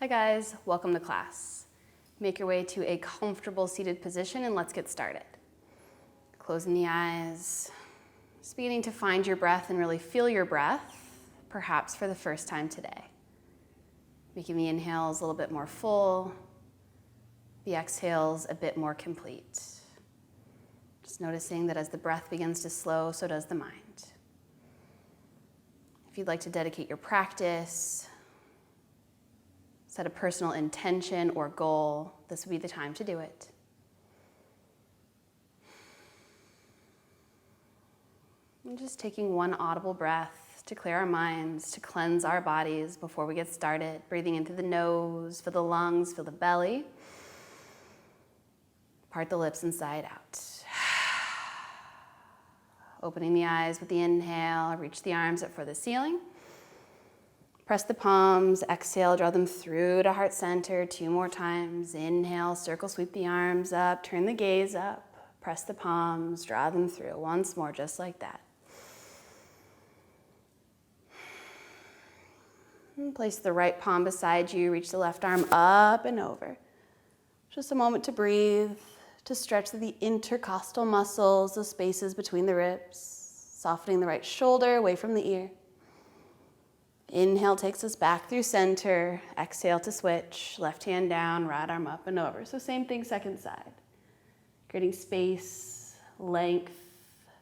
Hi guys, welcome to class. Make your way to a comfortable seated position and let's get started. Closing the eyes, just beginning to find your breath and really feel your breath, perhaps for the first time today. Making the inhales a little bit more full, the exhales a bit more complete. Just noticing that as the breath begins to slow, so does the mind. If you'd like to dedicate your practice, set a personal intention or goal, this would be the time to do it. And just taking one audible breath to clear our minds, to cleanse our bodies before we get started. Breathing into the nose, feel the lungs, feel the belly. Part the lips inside out. Opening the eyes with the inhale, reach the arms up for the ceiling. Press the palms, exhale, draw them through to heart center 2 more times. Inhale, circle, sweep the arms up, turn the gaze up, press the palms, draw them through. Once more, just like that. And place the right palm beside you, reach the left arm up and over. Just a moment to breathe, to stretch the intercostal muscles, the spaces between the ribs, softening the right shoulder away from the ear. Inhale takes us back through center. Exhale to switch. Left hand down, right arm up and over. So same thing, second side. Creating space, length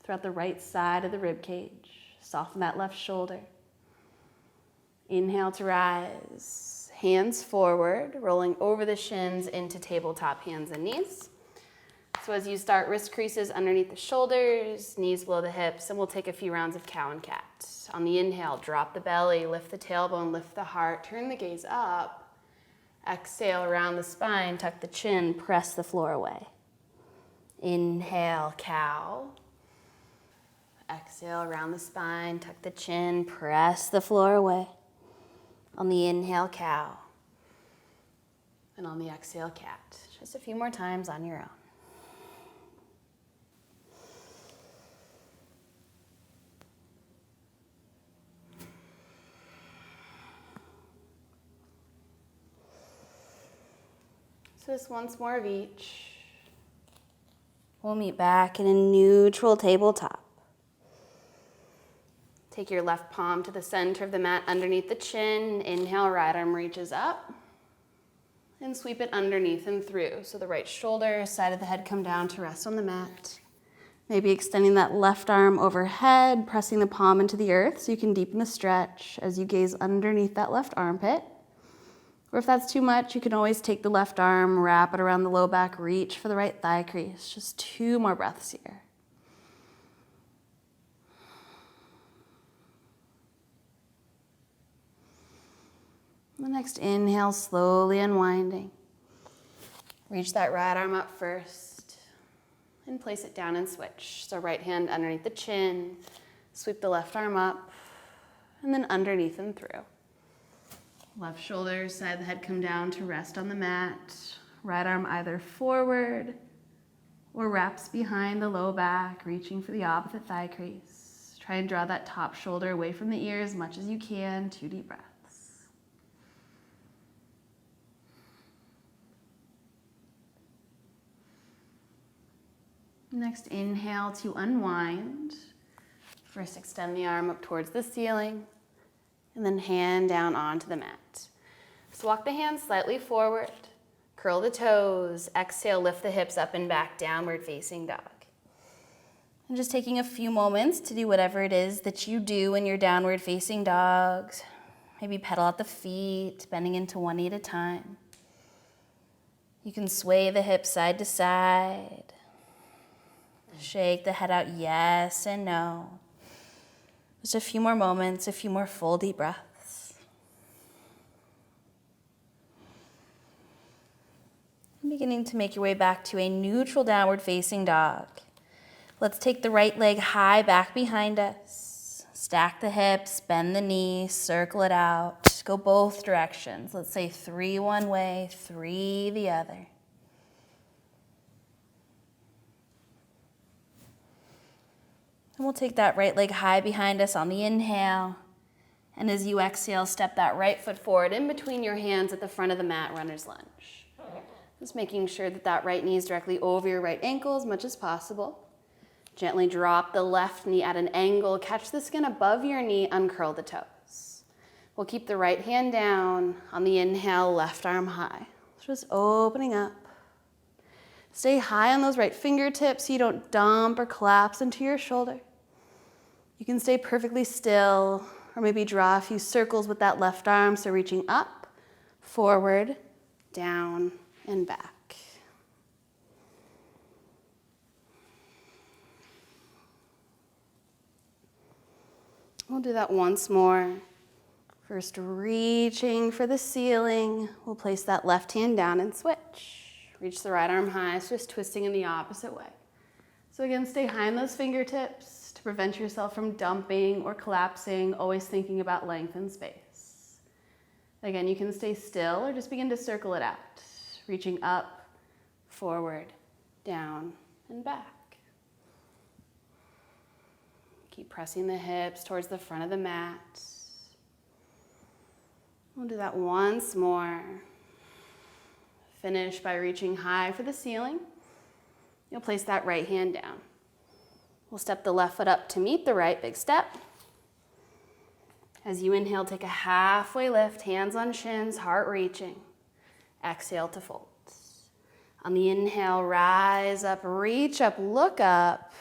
throughout the right side of the rib cage. Soften that left shoulder. Inhale to rise. Hands forward, rolling over the shins into tabletop hands and knees. So as you start, wrist creases underneath the shoulders, knees below the hips, and we'll take a few rounds of cow and cat. On the inhale, drop the belly, lift the tailbone, lift the heart, turn the gaze up. Exhale, around the spine, tuck the chin, press the floor away. Inhale, cow. Exhale, around the spine, tuck the chin, press the floor away. On the inhale, cow. And on the exhale, cat. Just a few more times on your own. So just once more of each. We'll meet back in a neutral tabletop. Take your left palm to the center of the mat underneath the chin. Inhale, right arm reaches up. And sweep it underneath and through. So the right shoulder, side of the head come down to rest on the mat. Maybe extending that left arm overhead, pressing the palm into the earth so you can deepen the stretch as you gaze underneath that left armpit. Or if that's too much, you can always take the left arm, wrap it around the low back, reach for the right thigh crease. Just 2 more breaths here. The next inhale, slowly unwinding. Reach that right arm up first and place it down and switch. So right hand underneath the chin, sweep the left arm up and then underneath and through. Left shoulder, side of the head come down to rest on the mat. Right arm either forward or wraps behind the low back, reaching for the opposite thigh crease. Try and draw that top shoulder away from the ear as much as you can. 2 deep breaths. Next, inhale to unwind. First, extend the arm up towards the ceiling. And then hand down onto the mat. So walk the hands slightly forward, curl the toes, exhale, lift the hips up and back, downward facing dog. And just taking a few moments to do whatever it is that you do in your downward facing dogs. Maybe pedal out the feet, bending into one knee at a time. You can sway the hips side to side. Shake the head out yes and no. Just a few more moments, a few more full deep breaths. And beginning to make your way back to a neutral downward facing dog. Let's take the right leg high back behind us. Stack the hips, bend the knee, circle it out. Go both directions. Let's say 3 one way, 3 the other. And we'll take that right leg high behind us on the inhale. And as you exhale, step that right foot forward in between your hands at the front of the mat, runner's lunge. Just making sure that that right knee is directly over your right ankle as much as possible. Gently drop the left knee at an angle. Catch the skin above your knee, uncurl the toes. We'll keep the right hand down. On the inhale, left arm high. Just opening up. Stay high on those right fingertips so you don't dump or collapse into your shoulder. You can stay perfectly still, or maybe draw a few circles with that left arm, so reaching up, forward, down, and back. We'll do that once more. First, reaching for the ceiling. We'll place that left hand down and switch. Reach the right arm high, so just twisting in the opposite way. So again, stay high on those fingertips to prevent yourself from dumping or collapsing, always thinking about length and space. Again, you can stay still or just begin to circle it out. Reaching up, forward, down, and back. Keep pressing the hips towards the front of the mat. We'll do that once more. Finish by reaching high for the ceiling. You'll place that right hand down. We'll step the left foot up to meet the right, big step. As you inhale, take a halfway lift, hands on shins, heart reaching. Exhale to fold. On the inhale, rise up, reach up, look up.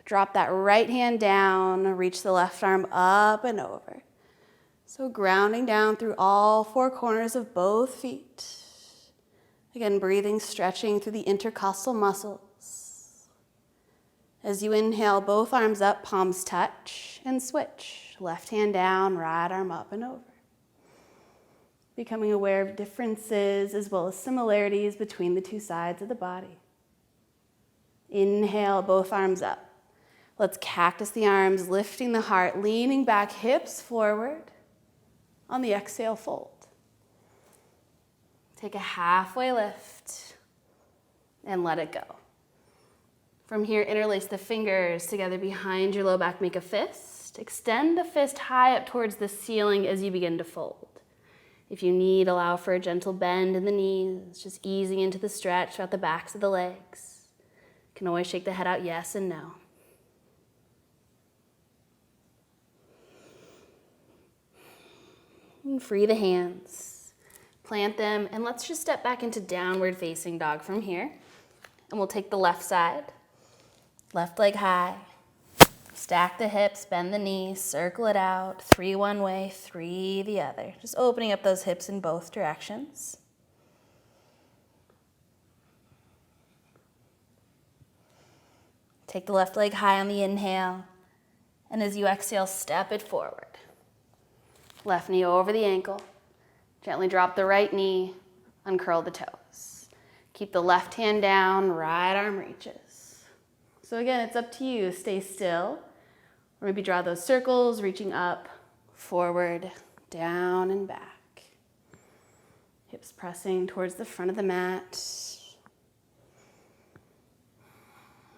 Drop that right hand down, reach the left arm up and over. So grounding down through all four corners of both feet. Again, breathing, stretching through the intercostal muscles. As you inhale, both arms up, palms touch, and switch. Left hand down, right arm up and over. Becoming aware of differences as well as similarities between the two sides of the body. Inhale, both arms up. Let's cactus the arms, lifting the heart, leaning back, hips forward. On the exhale, fold. Take a halfway lift and let it go. From here, interlace the fingers together behind your low back, make a fist. Extend the fist high up towards the ceiling as you begin to fold. If you need, allow for a gentle bend in the knees, just easing into the stretch throughout the backs of the legs. You can always shake the head out yes and no. And free the hands. Plant them, and let's just step back into downward facing dog from here. And we'll take the left side. Left leg high. Stack the hips, bend the knees, circle it out. 3 one way, 3 the other. Just opening up those hips in both directions. Take the left leg high on the inhale. And as you exhale, step it forward. Left knee over the ankle. Gently drop the right knee, uncurl the toes. Keep the left hand down, right arm reaches. So again, it's up to you. Stay still, or maybe draw those circles, reaching up, forward, down, and back. Hips pressing towards the front of the mat.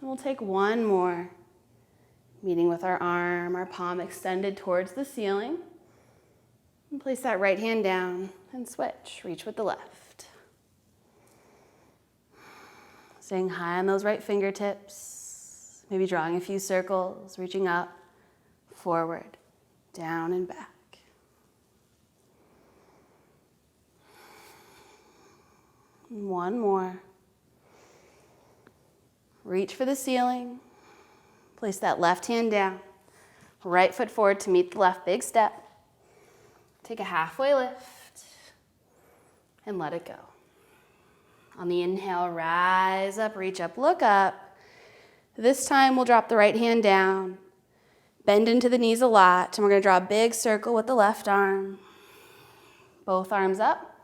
And we'll take one more, meeting with our arm, our palm extended towards the ceiling. And place that right hand down and switch. Reach with the left. Staying high on those right fingertips. Maybe drawing a few circles, reaching up, forward, down, and back. And one more. Reach for the ceiling. Place that left hand down. Right foot forward to meet the left, big step. Take a halfway lift and let it go. On the inhale, rise up, reach up, look up. This time we'll drop the right hand down, bend into the knees a lot, and we're going to draw a big circle with the left arm. Both arms up,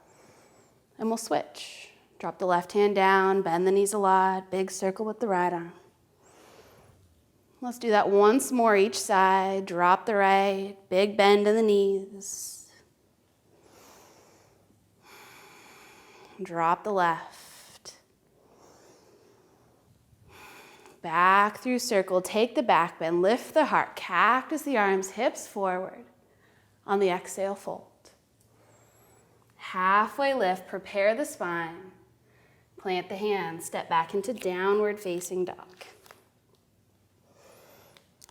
and we'll switch. Drop the left hand down, bend the knees a lot, big circle with the right arm. Let's do that once more each side. Drop the right, big bend in the knees. Drop the left. Back through circle. Take the back bend. Lift the heart. Cactus the arms, hips forward. On the exhale, fold. Halfway lift, prepare the spine. Plant the hands, step back into downward facing dog.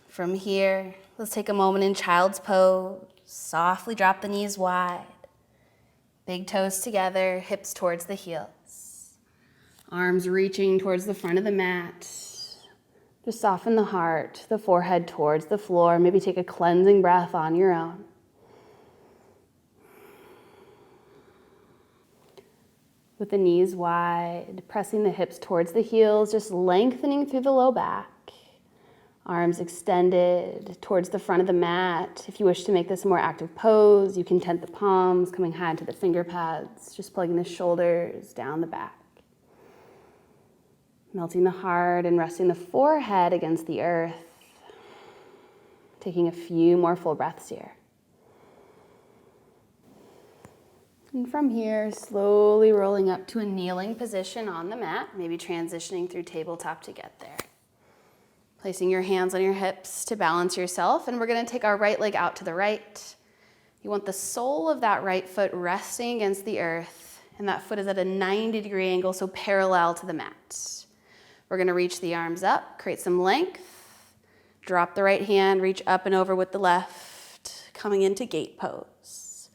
From here, let's take a moment in child's pose. Softly drop the knees wide. Big toes together, hips towards the heels. Arms reaching towards the front of the mat. Just soften the heart, the forehead towards the floor. Maybe take a cleansing breath on your own. With the knees wide, pressing the hips towards the heels, just lengthening through the low back. Arms extended towards the front of the mat. If you wish to make this a more active pose, you can tent the palms, coming high into the finger pads, just plugging the shoulders down the back. Melting the heart and resting the forehead against the earth. Taking a few more full breaths here. And from here, slowly rolling up to a kneeling position on the mat, maybe transitioning through tabletop to get there. Placing your hands on your hips to balance yourself, and we're going to take our right leg out to the right. You want the sole of that right foot resting against the earth, and that foot is at a 90-degree angle, so parallel to the mat. We're going to reach the arms up, create some length. Drop the right hand, reach up and over with the left, coming into gate pose.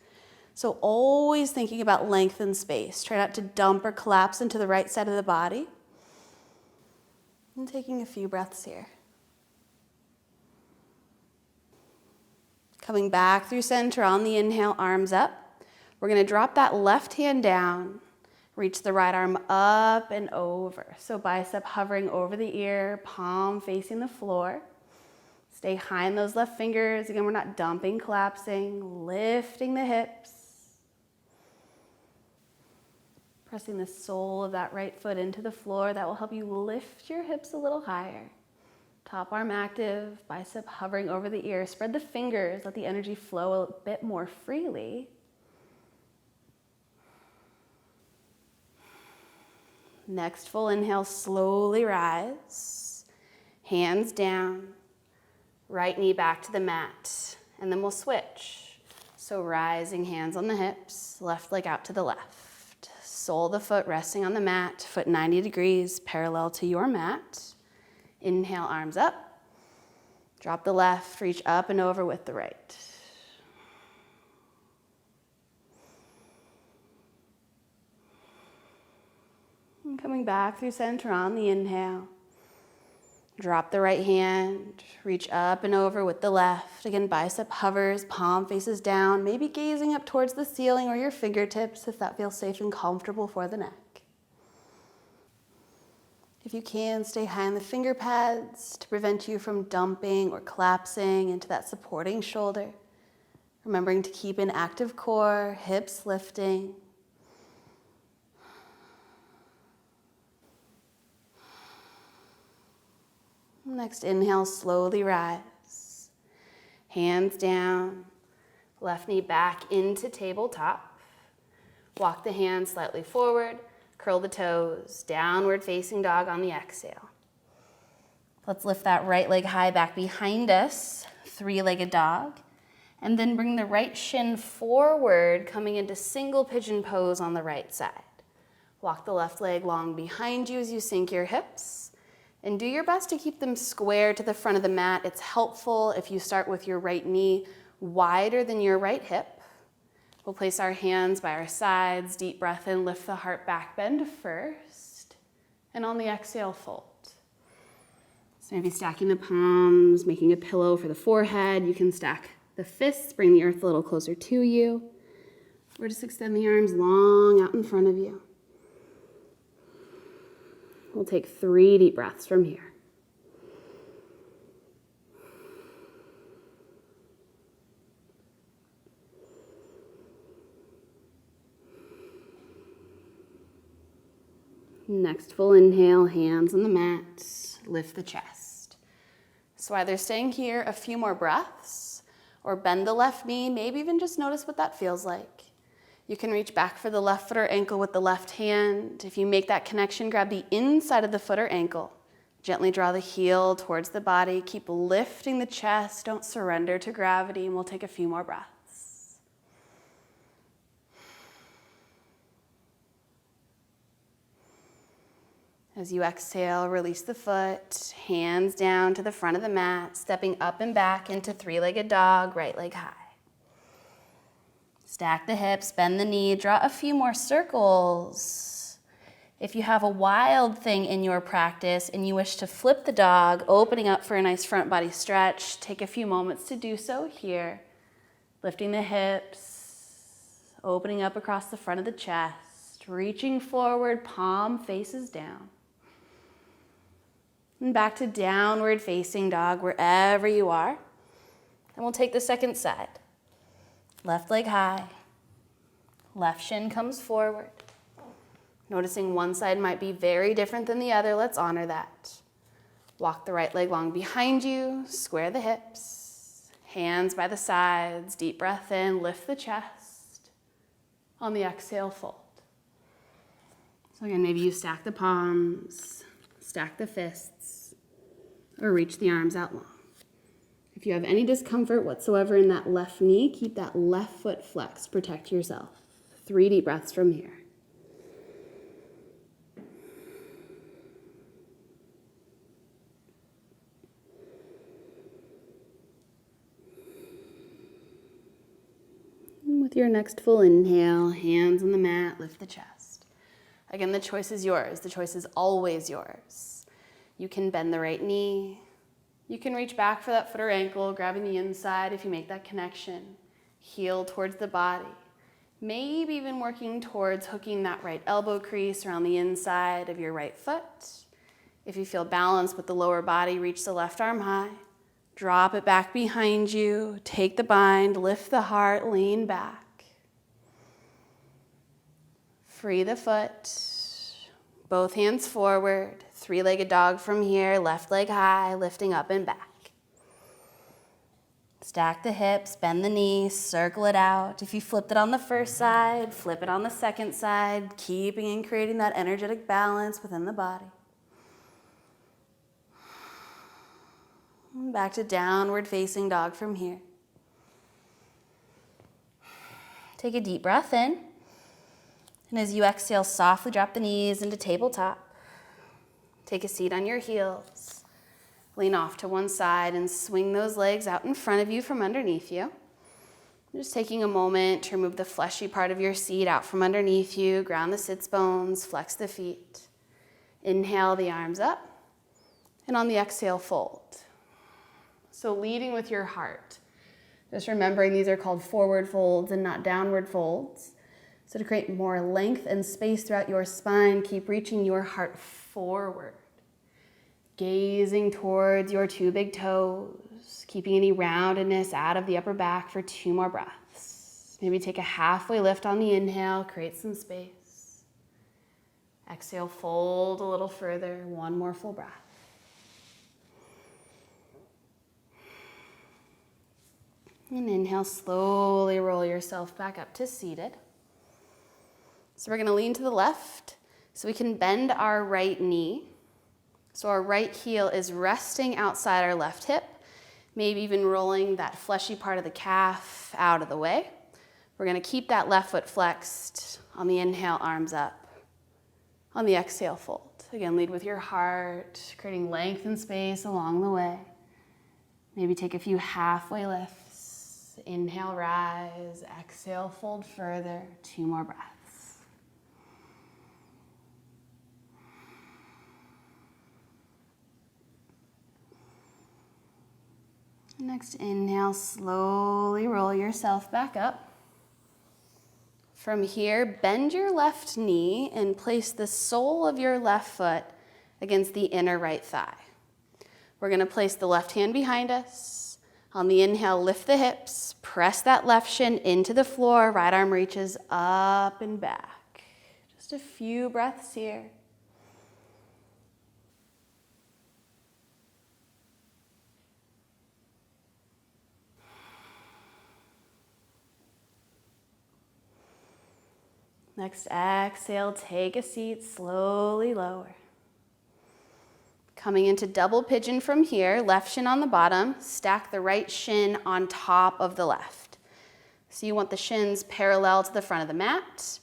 So always thinking about length and space. Try not to dump or collapse into the right side of the body. And taking a few breaths here. Coming back through center on the inhale, arms up. We're going to drop that left hand down. Reach the right arm up and over. So bicep hovering over the ear, palm facing the floor. Stay high in those left fingers. Again, we're not dumping, collapsing, lifting the hips. Pressing the sole of that right foot into the floor. That will help you lift your hips a little higher. Top arm active, bicep hovering over the ear. Spread the fingers, let the energy flow a bit more freely. Next full inhale, slowly rise. Hands down, right knee back to the mat. And then we'll switch. So rising hands on the hips, left leg out to the left. Sole of the foot resting on the mat, foot 90 degrees parallel to your mat. Inhale, arms up. Drop the left, reach up and over with the right. And coming back through center on the inhale. Drop the right hand, reach up and over with the left. Again, bicep hovers, palm faces down, maybe gazing up towards the ceiling or your fingertips if that feels safe and comfortable for the neck. If you can, stay high on the finger pads to prevent you from dumping or collapsing into that supporting shoulder. Remembering to keep an active core, hips lifting. Next inhale, slowly rise. Hands down, left knee back into tabletop. Walk the hands slightly forward, curl the toes, downward facing dog on the exhale. Let's lift that right leg high back behind us, three-legged dog. And then bring the right shin forward, coming into single pigeon pose on the right side. Walk the left leg long behind you as you sink your hips. And do your best to keep them square to the front of the mat. It's helpful if you start with your right knee wider than your right hip. We'll place our hands by our sides, deep breath in, lift the heart back, bend first. And on the exhale, fold. So maybe stacking the palms, making a pillow for the forehead. You can stack the fists, bring the earth a little closer to you. Or just extend the arms long out in front of you. We'll take 3 deep breaths from here. Next full inhale, hands on the mat, lift the chest. So either staying here a few more breaths or bend the left knee, maybe even just notice what that feels like. You can reach back for the left foot or ankle with the left hand. If you make that connection, grab the inside of the foot or ankle. Gently draw the heel towards the body. Keep lifting the chest. Don't surrender to gravity, and we'll take a few more breaths. As you exhale, release the foot, hands down to the front of the mat, stepping up and back into three-legged dog, right leg high. Stack the hips, bend the knee, draw a few more circles. If you have a Wildthing in your practice and you wish to flip the dog, opening up for a nice front body stretch, take a few moments to do so here. Lifting the hips, opening up across the front of the chest, reaching forward, palm faces down. And back to downward facing dog wherever you are. And we'll take the second side. Left leg high, left shin comes forward. Noticing one side might be very different than the other, let's honor that. Walk the right leg long behind you, square the hips, hands by the sides, deep breath in, lift the chest. On the exhale, fold. So again, maybe you stack the palms, stack the fists, or reach the arms out long. If you have any discomfort whatsoever in that left knee, keep that left foot flexed. Protect yourself. 3 deep breaths from here. And with your next full inhale, hands on the mat, lift the chest. Again, the choice is yours. The choice is always yours. You can bend the right knee. You can reach back for that foot or ankle, grabbing the inside if you make that connection. Heel towards the body. Maybe even working towards hooking that right elbow crease around the inside of your right foot. If you feel balanced with the lower body, reach the left arm high. Drop it back behind you. Take the bind, lift the heart, lean back. Free the foot. Both hands forward. 3-legged dog from here, left leg high, lifting up and back. Stack the hips, bend the knees, circle it out. If you flipped it on the first side, flip it on the second side, keeping and creating that energetic balance within the body. Back to downward facing dog from here. Take a deep breath in. And as you exhale, softly drop the knees into tabletop. Take a seat on your heels. Lean off to one side and swing those legs out in front of you from underneath you. Just taking a moment to remove the fleshy part of your seat out from underneath you. Ground the sits bones, flex the feet. Inhale the arms up. And on the exhale, fold. So leading with your heart. Just remembering these are called forward folds and not downward folds. So to create more length and space throughout your spine, keep reaching your heart forward. Gazing towards your 2 big toes, keeping any roundedness out of the upper back for 2 more breaths. Maybe take a halfway lift on the inhale, create some space. Exhale, fold a little further, 1 more full breath. And inhale, slowly roll yourself back up to seated. So we're going to lean to the left so we can bend our right knee. So our right heel is resting outside our left hip, maybe even rolling that fleshy part of the calf out of the way. We're going to keep that left foot flexed. On the inhale, arms up. On the exhale, fold. Again, lead with your heart, creating length and space along the way. Maybe take a few halfway lifts. Inhale, rise. Exhale, fold further. 2 more breaths. Next inhale, slowly roll yourself back up. From here, bend your left knee and place the sole of your left foot against the inner right thigh. We're going to place the left hand behind us. On the inhale, lift the hips, press that left shin into the floor, right arm reaches up and back. Just a few breaths here. Next exhale, take a seat, slowly lower. Coming into double pigeon from here, left shin on the bottom, stack the right shin on top of the left. So you want the shins parallel to the front of the mat.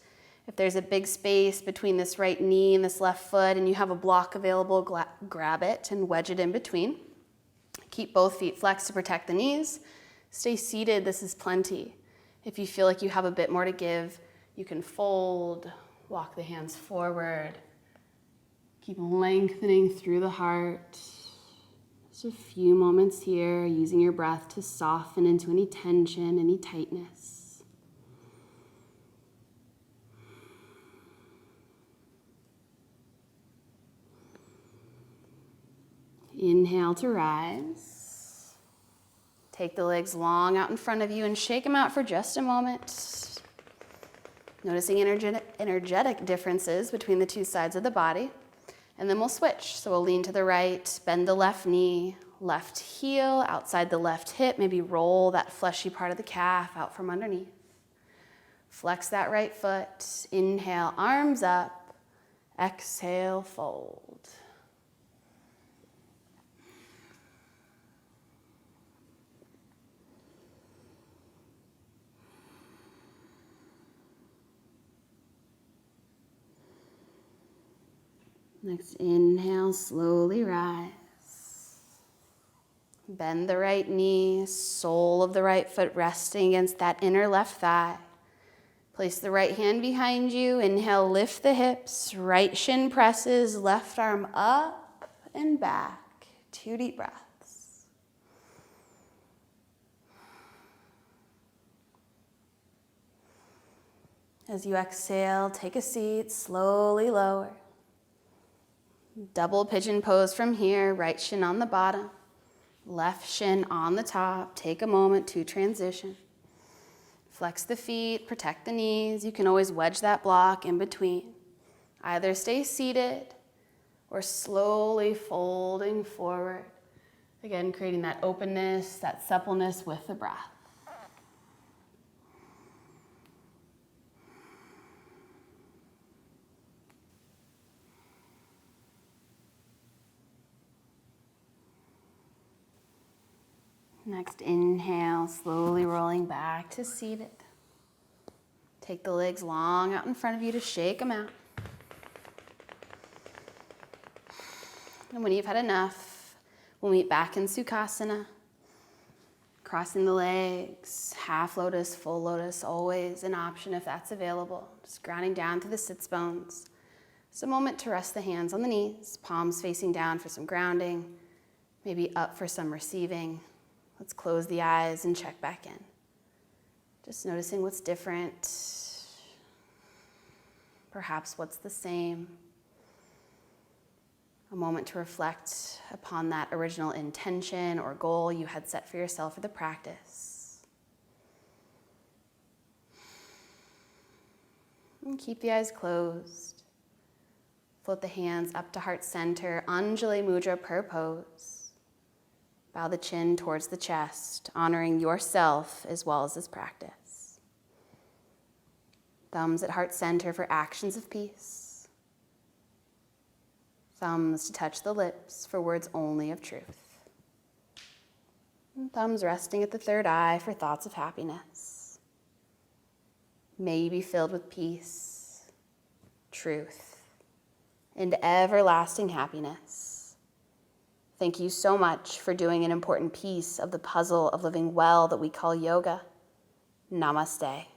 If there's a big space between this right knee and this left foot and you have a block available, grab it and wedge it in between. Keep both feet flexed to protect the knees. Stay seated, this is plenty. If you feel like you have a bit more to give, you can fold, walk the hands forward. Keep lengthening through the heart. Just a few moments here, using your breath to soften into any tension, any tightness. Inhale to rise. Take the legs long out in front of you and shake them out for just a moment. Noticing energetic differences between the two sides of the body. And then we'll switch. So we'll lean to the right, bend the left knee, left heel, outside the left hip, maybe roll that fleshy part of the calf out from underneath. Flex that right foot. Inhale, arms up. Exhale, fold. Next inhale, slowly rise. Bend the right knee, sole of the right foot resting against that inner left thigh. Place the right hand behind you. Inhale, lift the hips. Right shin presses, left arm up and back. 2 deep breaths. As you exhale, take a seat, slowly lower. Double pigeon pose from here, right shin on the bottom, left shin on the top. Take a moment to transition. Flex the feet, protect the knees. You can always wedge that block in between. Either stay seated or slowly folding forward. Again, creating that openness, that suppleness with the breath. Next inhale, slowly rolling back to seated. Take the legs long out in front of you to shake them out. And when you've had enough, we'll meet back in Sukhasana. Crossing the legs, half lotus, full lotus, always an option if that's available. Just grounding down through the sits bones. It's a moment to rest the hands on the knees, palms facing down for some grounding, maybe up for some receiving. Let's close the eyes and check back in. Just noticing what's different, perhaps what's the same. A moment to reflect upon that original intention or goal you had set for yourself for the practice. And keep the eyes closed. Float the hands up to heart center, Anjali Mudra per pose. Bow the chin towards the chest, honoring yourself as well as this practice. Thumbs at heart center for actions of peace. Thumbs to touch the lips for words only of truth. And thumbs resting at the third eye for thoughts of happiness. May you be filled with peace, truth, and everlasting happiness. Thank you so much for doing an important piece of the puzzle of living well that we call yoga. Namaste.